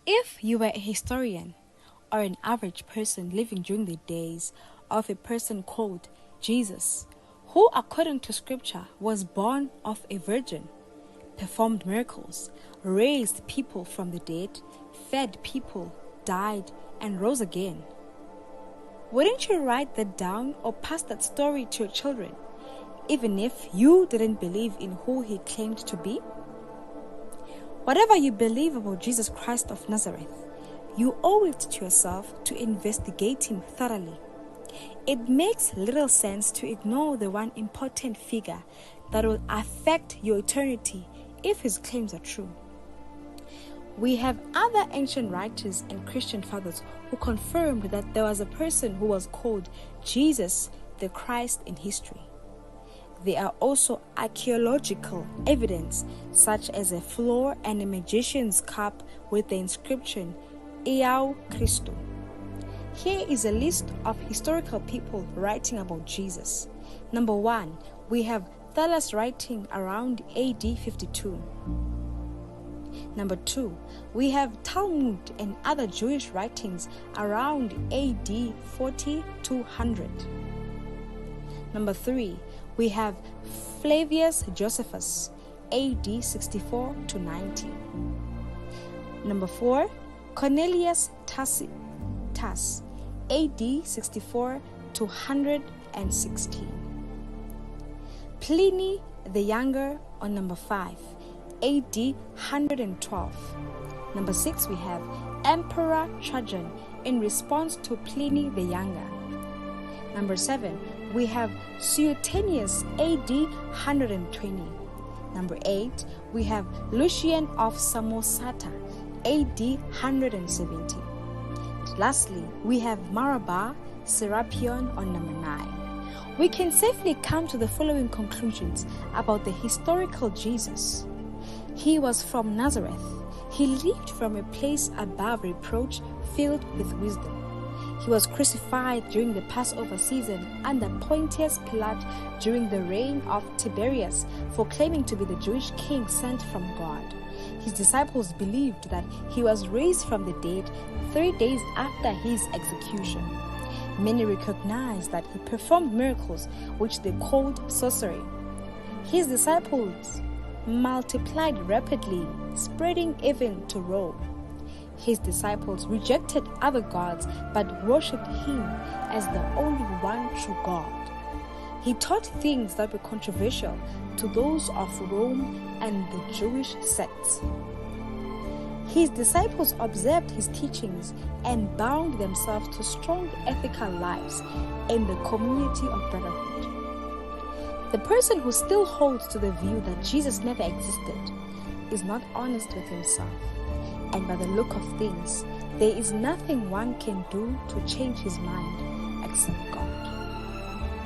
If you were a historian or an average person living during the days of a person called Jesus, who according to scripture was born of a virgin, performed miracles, raised people from the dead, fed people, died, and rose again, wouldn't you write that down or pass that story to your children, even if you didn't believe in who he claimed to be? Whatever you believe about Jesus Christ of Nazareth, you owe it to yourself to investigate him thoroughly. It makes little sense to ignore the one important figure that will affect your eternity if his claims are true. We have other ancient writers and Christian fathers who confirmed that there was a person who was called Jesus the Christ in history. There are also archaeological evidence such as a floor and a magician's cup with the inscription Iau Christo. Here is a list of historical people writing about Jesus. Number 1, we have Thales writing around AD 52. Number 2, we have Talmud and other Jewish writings around AD 40 to 100. Number 3, we have Flavius Josephus, AD 64 to 90. Number 4, Cornelius Tacitus, AD 64 to 116. Pliny the Younger on number 5, AD 112. Number 6, we have Emperor Trajan in response to Pliny the Younger. Number 7, we have Suetonius, AD 120. Number 8, we have Lucian of Samosata, AD 170. And lastly, we have Marabar Serapion on number 9. We can safely come to the following conclusions about the historical Jesus. He was from Nazareth. He lived from a place above reproach, filled with wisdom. He was crucified during the Passover season under Pontius Pilate during the reign of Tiberius for claiming to be the Jewish king sent from God. His disciples believed that he was raised from the dead 3 days after his execution. Many recognized that he performed miracles which they called sorcery. His disciples multiplied rapidly, spreading even to Rome. His disciples rejected other gods but worshipped him as the only one true God. He taught things that were controversial to those of Rome and the Jewish sects. His disciples observed his teachings and bound themselves to strong ethical lives in the community of brotherhood. The person who still holds to the view that Jesus never existed is not honest with himself. And by the look of things, there is nothing one can do to change his mind except God.